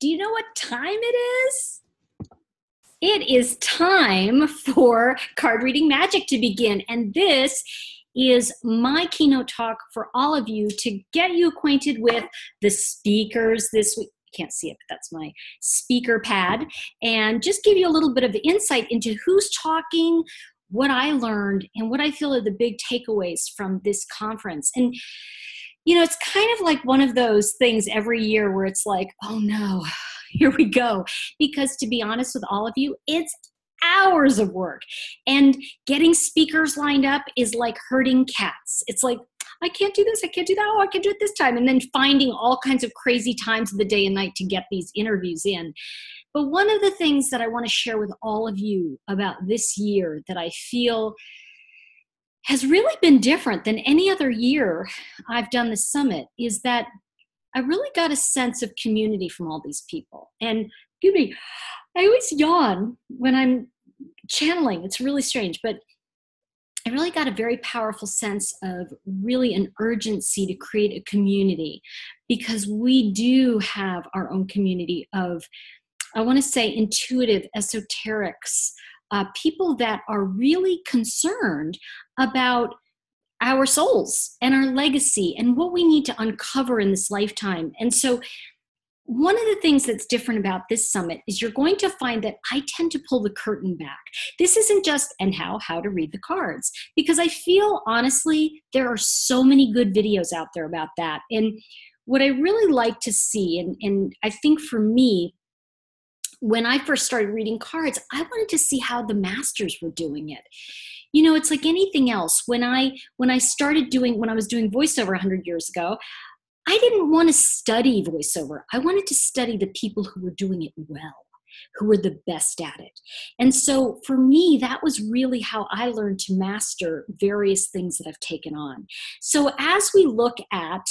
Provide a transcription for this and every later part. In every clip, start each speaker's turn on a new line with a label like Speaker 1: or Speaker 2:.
Speaker 1: Do you know what time it is? It is time for card reading magic to begin. And this is my keynote talk for all of you to get you acquainted with the speakers this week. You can't see it, but that's my speaker pad. And just give you a little bit of insight into who's talking, what I learned, and what I feel are the big takeaways from this conference. And you know, it's kind of like one of those things every year where it's like, oh no, here we go. Because to be honest with all of you, it's hours of work. And getting speakers lined up is like herding cats. It's like, I can't do this, I can't do that, oh, I can do it this time. And then finding all kinds of crazy times of the day and night to get these interviews in. But one of the things that I want to share with all of you about this year that I feel has really been different than any other year I've done the summit is that I really got a sense of community from all these people. And excuse me, I always yawn when I'm channeling. It's really strange, but I really got a very powerful sense of really an urgency to create a community, because we do have our own community of, I want to say, intuitive esoterics, people that are really concerned about our souls and our legacy and what we need to uncover in this lifetime. And so one of the things that's different about this summit is you're going to find that I tend to pull the curtain back. This isn't just how to read the cards, because I feel honestly there are so many good videos out there about that. And what I really like to see, and I think for me, when I first started reading cards, I wanted to see how the masters were doing it. You know, it's like anything else. When I was doing voiceover 100 years ago, I didn't want to study voiceover. I wanted to study the people who were doing it well, who were the best at it. And so for me, that was really how I learned to master various things that I've taken on. So as we look at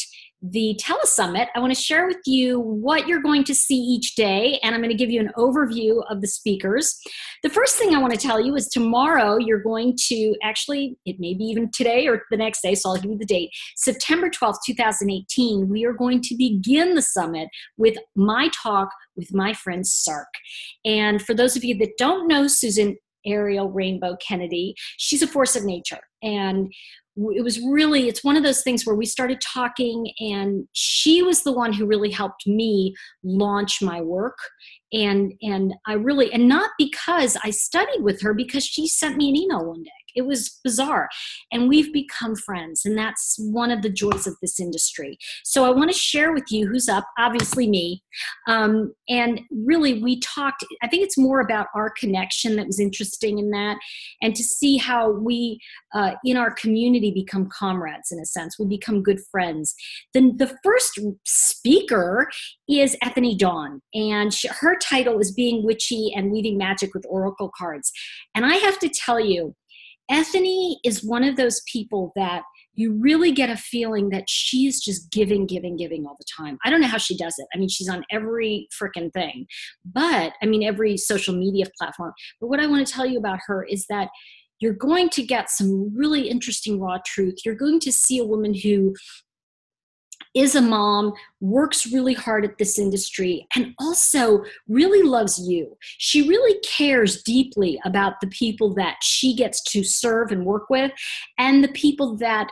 Speaker 1: the telesummit, I want to share with you what you're going to see each day, and I'm going to give you an overview of the speakers. The first thing I want to tell you is tomorrow you're going to, actually, it may be even today or the next day, so I'll give you the date, September 12th, 2018, we are going to begin the summit with my talk with my friend Sark. And for those of you that don't know Susan Ariel Rainbow Kennedy, she's a force of nature. And it's one of those things where we started talking, and she was the one who really helped me launch my work. And not because I studied with her, because she sent me an email one day. It was bizarre. And we've become friends. And that's one of the joys of this industry. So I want to share with you who's up, obviously me. And really we talked, I think it's more about our connection that was interesting in that, and to see how we, in our community, become comrades in a sense. We become good friends. Then the first speaker is Ethany Dawn. And her title is Being Witchy and Weaving Magic with Oracle Cards. And I have to tell you, Ethany is one of those people that you really get a feeling that she's just giving all the time. I don't know how she does it. I mean, she's on every frickin' thing, every social media platform. But what I want to tell you about her is that you're going to get some really interesting raw truth. You're going to see a woman who is a mom, works really hard at this industry, and also really loves you. She really cares deeply about the people that she gets to serve and work with, and the people that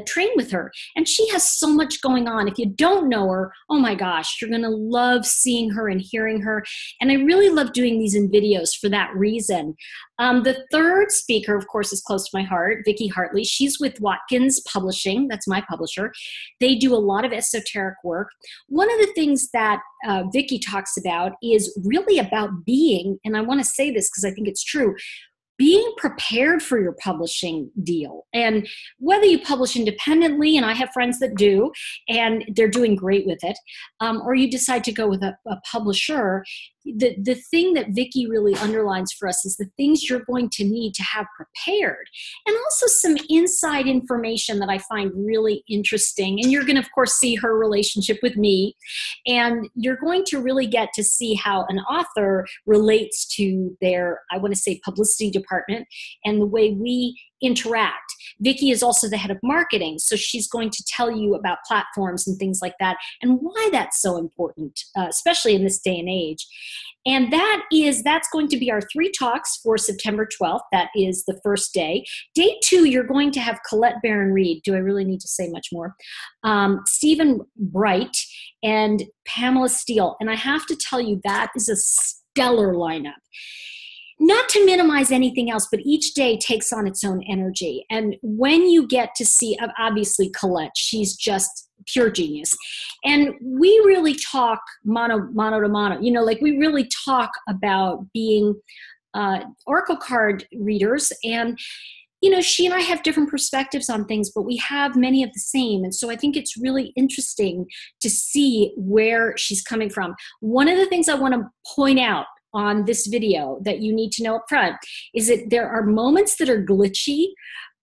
Speaker 1: train with her. And she has so much going on. If you don't know her, oh my gosh, you're going to love seeing her and hearing her. And I really love doing these in videos for that reason. The third speaker, of course, is close to my heart, Vicki Hartley. She's with Watkins Publishing. That's my publisher. They do a lot of esoteric work. One of the things that Vicki talks about is really about being, and I want to say this because I think it's true, being prepared for your publishing deal. And whether you publish independently, and I have friends that do, and they're doing great with it, or you decide to go with a publisher, the thing that Vicki really underlines for us is the things you're going to need to have prepared, and also some inside information that I find really interesting. And you're going to, of course, see her relationship with me, and you're going to really get to see how an author relates to their, I want to say, publicity department, and the way we interact. Vicki is also the head of marketing, so she's going to tell you about platforms and things like that and why that's so important, especially in this day and age. And that's going to be our 3 talks for September 12th. That is the first day. Day 2, you're going to have Colette Barron-Reed. Do I really need to say much more? Stephen Bright and Pamela Steele. And I have to tell you, that is a stellar lineup. Not to minimize anything else, but each day takes on its own energy. And when you get to see, obviously, Colette, she's just pure genius. And we really talk mano to mano, like we really talk about being oracle card readers. And, she and I have different perspectives on things, but we have many of the same. And so I think it's really interesting to see where she's coming from. One of the things I want to point out on this video that you need to know up front is that there are moments that are glitchy,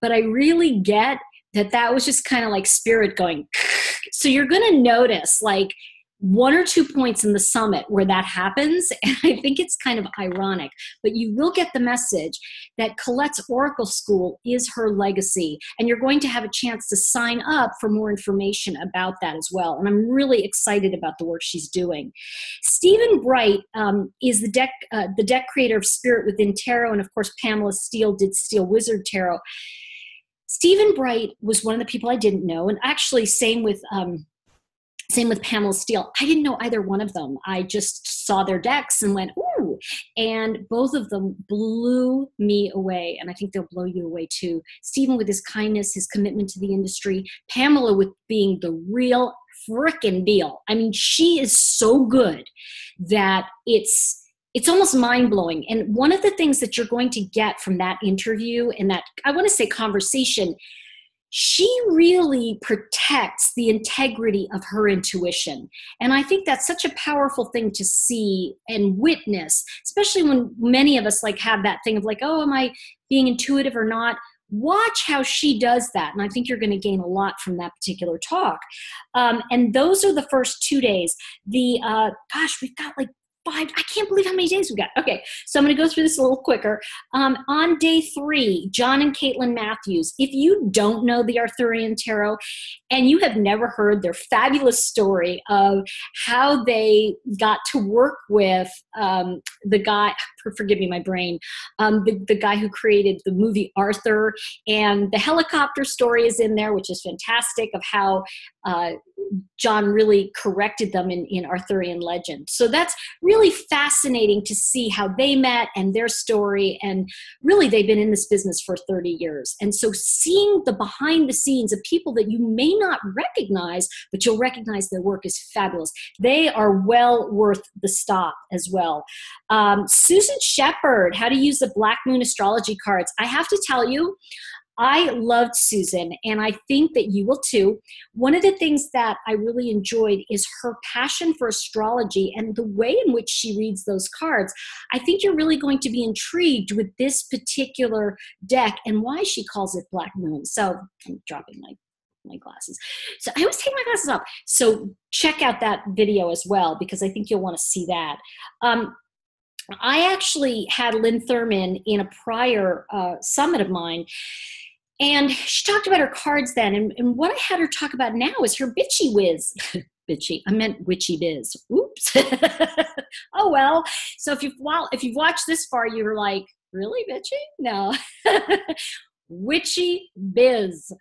Speaker 1: but I really get that was just kind of like spirit going. So you're going to notice like 1 or 2 points in the summit where that happens. And I think it's kind of ironic, but you will get the message that Colette's Oracle School is her legacy. And you're going to have a chance to sign up for more information about that as well. And I'm really excited about the work she's doing. Stephen Bright is the deck creator of Spirit Within Tarot. And of course, Pamela Steele did Steel Wizard Tarot. Stephen Bright was one of the people I didn't know. And actually, same with Pamela Steele. I didn't know either one of them. I just saw their decks and went, ooh. And both of them blew me away. And I think they'll blow you away too. Stephen with his kindness, his commitment to the industry. Pamela with being the real frickin' deal. I mean, she is so good that it's almost mind-blowing. And one of the things that you're going to get from that interview and that, I want to say, conversation, she really protects the integrity of her intuition. And I think that's such a powerful thing to see and witness, especially when many of us like have that thing of like, oh, am I being intuitive or not? Watch how she does that. And I think you're going to gain a lot from that particular talk. And those are the first 2 days. We've got like 5, I can't believe how many days we got. Okay, so I'm going to go through this a little quicker. On day 3, John and Caitlin Matthews. If you don't know the Arthurian Tarot and you have never heard their fabulous story of how they got to work with the guy, forgive me, my brain, the guy who created the movie Arthur, and the helicopter story is in there, which is fantastic, of how John really corrected them in Arthurian legend. So that's really fascinating to see how they met and their story. And really, they've been in this business for 30 years. And so seeing the behind the scenes of people that you may not recognize, but you'll recognize their work is fabulous. They are well worth the stop as well. Susan Shepard, how to use the Black Moon astrology cards. I have to tell you, I loved Susan, and I think that you will too. One of the things that I really enjoyed is her passion for astrology and the way in which she reads those cards. I think you're really going to be intrigued with this particular deck and why she calls it Black Moon. So I'm dropping my glasses. So I always take my glasses off. So check out that video as well, because I think you'll want to see that. I actually had Lynn Thurman in a prior summit of mine, and she talked about her cards then. And what I had her talk about now is her bitchy whiz. Bitchy, I meant witchy biz. Oops. Oh, well. So if you've watched this far, you're like, really, bitchy? No. Witchy biz.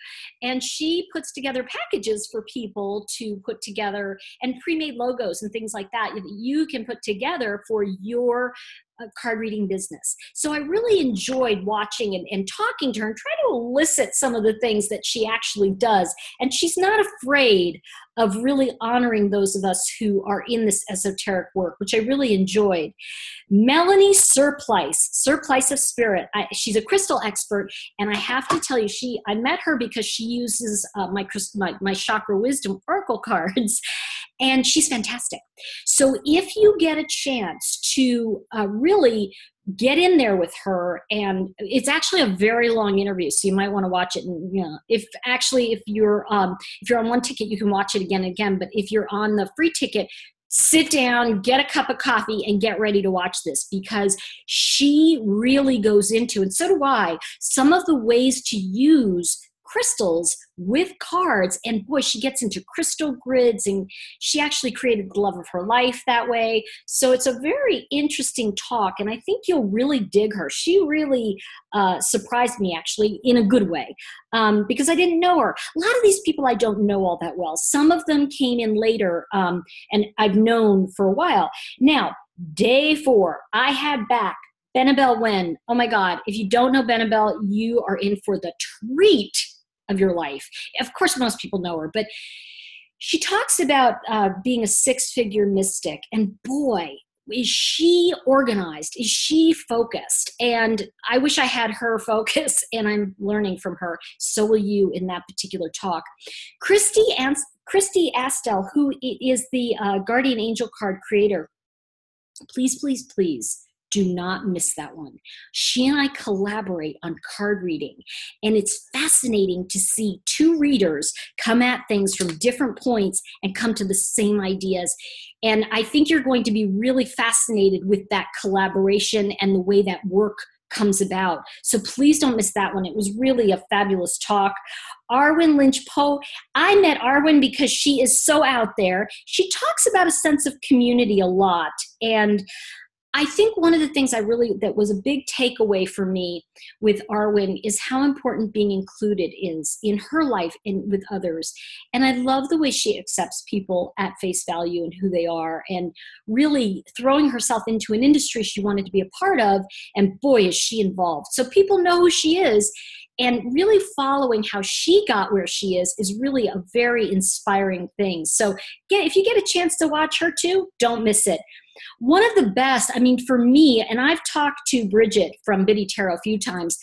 Speaker 1: And she puts together packages for people to put together, and pre-made logos and things like that you can put together for your card reading business. So I really enjoyed watching and talking to her and trying to elicit some of the things that she actually does. And she's not afraid of really honoring those of us who are in this esoteric work, which I really enjoyed. Melanie Surplice of Spirit. She's a crystal expert, and I have to tell you, I met her because she uses my Chakra Wisdom Oracle cards, and she's fantastic. So if you get a chance to really get in there with her, and it's actually a very long interview, so you might want to watch it. And if you're on one ticket, you can watch it again and again. But if you're on the free ticket, sit down, get a cup of coffee, and get ready to watch this, because she really goes into, and so do I, some of the ways to use crystals with cards. And boy, she gets into crystal grids, and she actually created the love of her life that way. So it's a very interesting talk, and I think you'll really dig her. She really surprised me, actually, in a good way, because I didn't know her. A lot of these people I don't know all that well. Some of them came in later, and I've known for a while. Now, day 4, I had back Benabel Wen. Oh my God, if you don't know Benabel, you are in for the treat of your life. Of course, most people know her, but she talks about being a 6-figure mystic, and boy, is she organized, is she focused, and I wish I had her focus, and I'm learning from her. So will you in that particular talk. Christy Astel, who is the Guardian Angel card creator, please, please, please do not miss that one. She and I collaborate on card reading, and it's fascinating to see 2 readers come at things from different points and come to the same ideas. And I think you're going to be really fascinated with that collaboration and the way that work comes about. So please don't miss that one. It was really a fabulous talk. Arwen Lynch Poe. I met Arwen because she is so out there. She talks about a sense of community a lot, and I think one of the things that was a big takeaway for me with Arwen is how important being included is in her life and with others. And I love the way she accepts people at face value and who they are, and really throwing herself into an industry she wanted to be a part of. And boy, is she involved. So people know who she is. And really following how she got where she is really a very inspiring thing. So if you get a chance to watch her too, don't miss it. One of the best, I mean, for me, and I've talked to Bridget from Biddy Tarot a few times,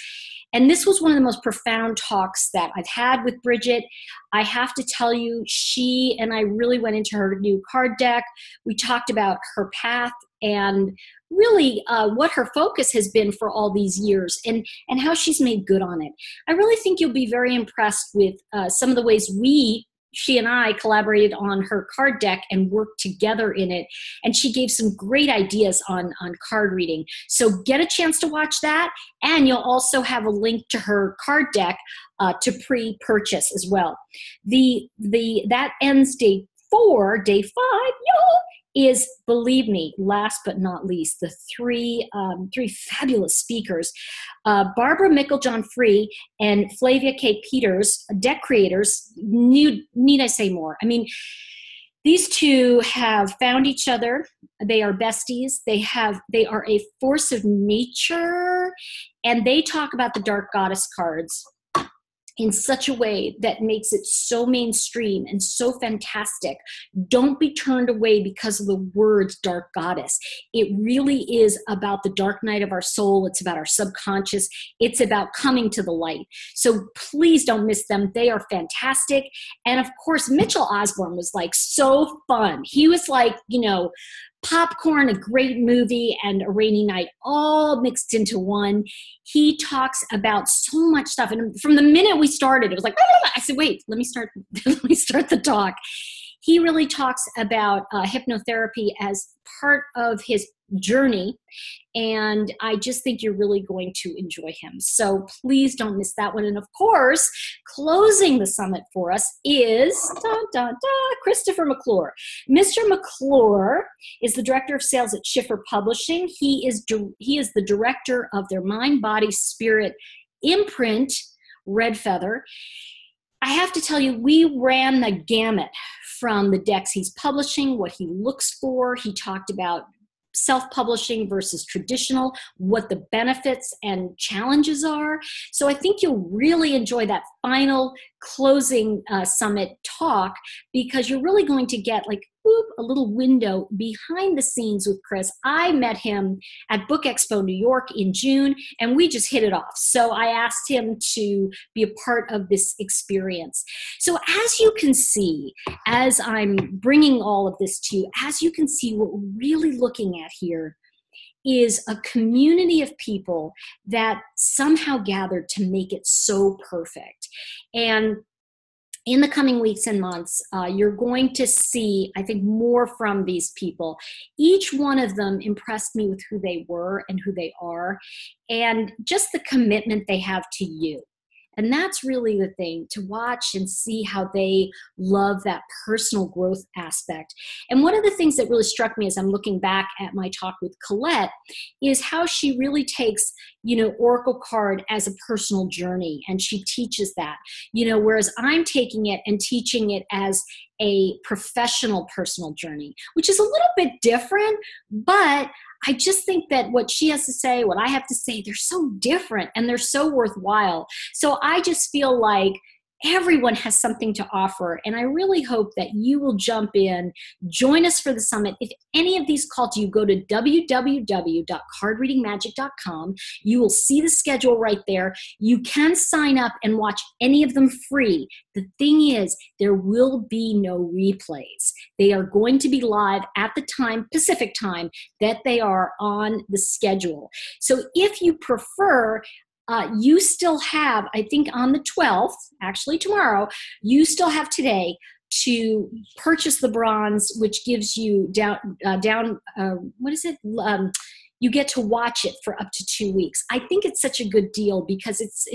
Speaker 1: and this was one of the most profound talks that I've had with Bridget. I have to tell you, she and I really went into her new card deck. We talked about her path and really what her focus has been for all these years, and how she's made good on it. I really think you'll be very impressed with some of the ways she and I collaborated on her card deck and worked together in it. And she gave some great ideas on card reading. So get a chance to watch that. And you'll also have a link to her card deck to pre-purchase as well. That ends day 4. Day 5, y'all, is, believe me, last but not least, the three fabulous speakers, Barbara Meiklejohn-Free and Flavia K. Peters, deck creators. Need I say more? I mean, these 2 have found each other. They are besties. They are a force of nature, and they talk about the Dark Goddess cards in such a way that makes it so mainstream and so fantastic. Don't be turned away because of the words Dark Goddess. It really is about the dark night of our soul. It's about our subconscious. It's about coming to the light. So please don't miss them. They are fantastic. And of course, Mitchell Osborne was like so fun. He was like, popcorn, a great movie, and a rainy night all mixed into one. He talks about so much stuff. And from the minute we started, it was like, I said, wait, let me start the talk. He really talks about hypnotherapy as part of his journey, and I just think you're really going to enjoy him. So please don't miss that one. And of course, closing the summit for us is Christopher McClure. Mr. McClure is the director of sales at Schiffer Publishing. He is the director of their Mind, Body, Spirit imprint, Red Feather. I have to tell you, we ran the gamut from the decks he's publishing, what he looks for. He talked about self-publishing versus traditional, what the benefits and challenges are. So I think you'll really enjoy that final closing summit talk, because you're really going to get a little window behind the scenes with Chris. I met him at Book Expo New York in June, and we just hit it off. So I asked him to be a part of this experience. So as you can see, as I'm bringing all of this to you, as you can see, what we're really looking at here is a community of people that somehow gathered to make it so perfect. And in the coming weeks and months, you're going to see, I think, more from these people. Each one of them impressed me with who they were and who they are, and just the commitment they have to you. And that's really the thing, to watch and see how they love that personal growth aspect. And one of the things that really struck me as I'm looking back at my talk with Colette is how she really takes, Oracle card as a personal journey, and she teaches that, whereas I'm taking it and teaching it as a professional personal journey, which is a little bit different, but I just think that what she has to say, what I have to say, they're so different and they're so worthwhile. So I just feel like everyone has something to offer. And I really hope that you will jump in, join us for the summit. If any of these call to you, go to www.cardreadingmagic.com. You will see the schedule right there. You can sign up and watch any of them free. The thing is, there will be no replays. They are going to be live at the time, Pacific time, that they are on the schedule. So if you prefer, you still have, I think on the 12th, actually tomorrow, you still have today to purchase the bronze, which gives you you get to watch it for up to 2 weeks. I think it's such a good deal because it's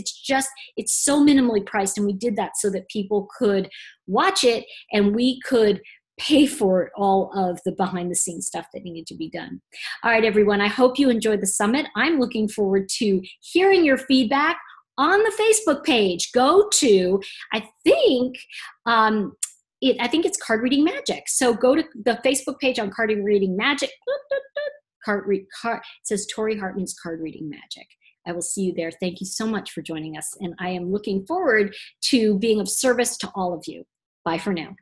Speaker 1: so minimally priced, and we did that so that people could watch it and we could pay for all of the behind the scenes stuff that needed to be done. All right, everyone, I hope you enjoyed the summit. I'm looking forward to hearing your feedback on the Facebook page. Go to, I think it's Card Reading Magic. So go to the Facebook page on Card Reading Magic. It says Tori Hartman's Card Reading Magic. I will see you there. Thank you so much for joining us. And I am looking forward to being of service to all of you. Bye for now.